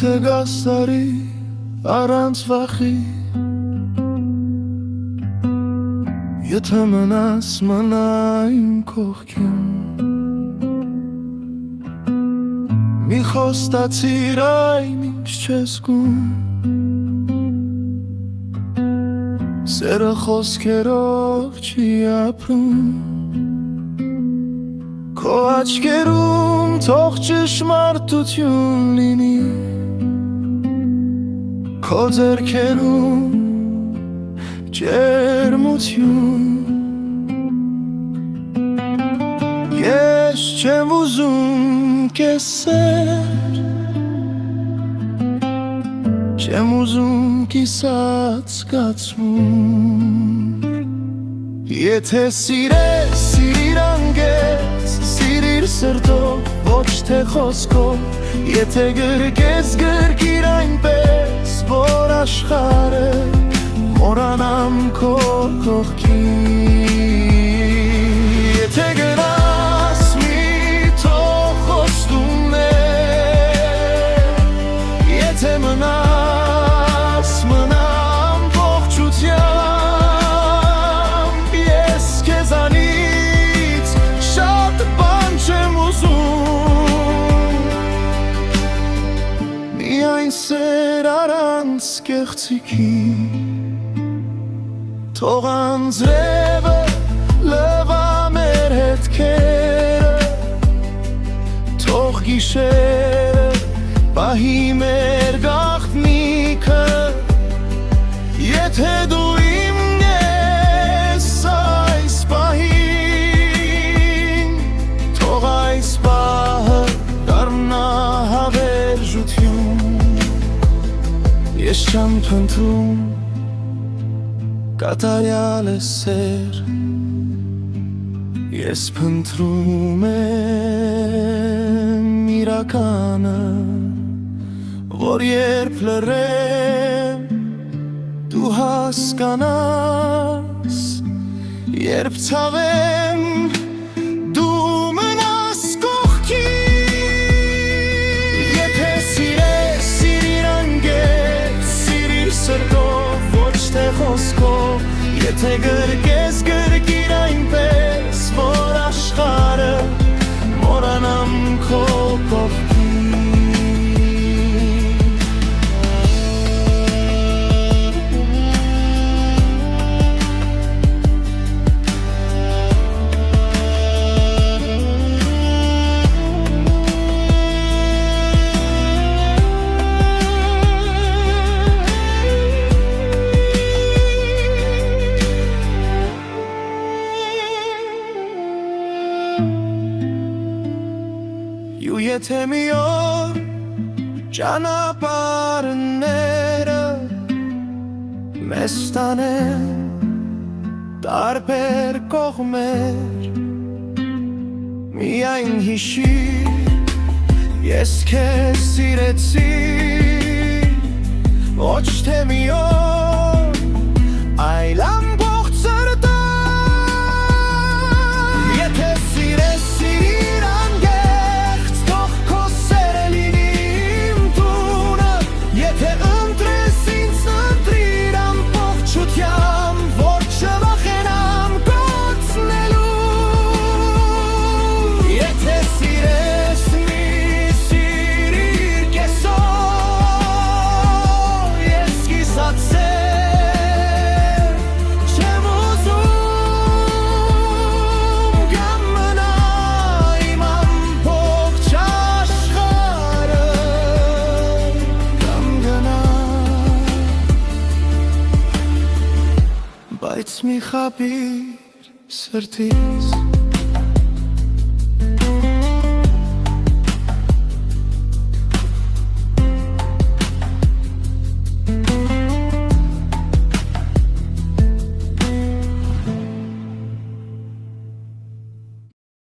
Եթե գաս տարի առանց վախի, եթե մնաս մնա իմ կողքին, մի խոստացիր այն ինչ չես գում, սերը խոսքերով չի ապրում, քո աչքերում թող ճշմարտություն լինի, քո ձեռքերում ջերմություն, ես չեմ ուզում կեսեր, չեմ ուզում կիսած զգացում, եթե սիրես, սիրիր անգես, սիրիր սրտով, ոչ թե խոսքով, եթե գրկես, գրկիր այնպես, որ աշխարհը մոռանամ քո կողքին, եթե գնաս մի թող խոստումներ, եթե մնաս մնամ ողջությամբ, ես քեզանից շատ բան չեմ ուզում, միայն սեր առանց կեղծիքի, թող անձրևը լվա մեր հետքերը, թող գիշերը պահի մեր գաղտնիքը, եթե դու իմն ես այս պահին, թող այս պահը դառնա հավերժություն, ես չեմ փնտրում կատարյալ է սեր, ես փնտրում եմ իրականը, որ երբ լռեմ դու հասկանաս, երբ ցավեմ դու մնաս կողքին, եթե սիրես, սիրիր անգես, սիրիր սրտով, ոչ թե խոսքով, եթե գրկես, գրկիր այնպես, որ աշխարհը մոռանամ քո կողքին, եթե մի օր ճանապարհները մեզ տանեն տարբեր կողմեր, միայն հիշիր ես քեզ սիրեցի, ոչ թե մի օր այլ ամբողջ սրտով, եթե սիրես, սիրիր անգեղծ, թող քո սերը լինի իմ տունը, եթե ընտրես ինձ, ընտրիր ամբողջությամբ, որ չվախենամ կորցնելու, եթե սիրես, մի սիրիր կեսով, ես կիսած սեր չեմ ուզում, կամ մնա իմ ամբողջ աշխարհը, կամ գնա, բայց մի խաբիր սրտից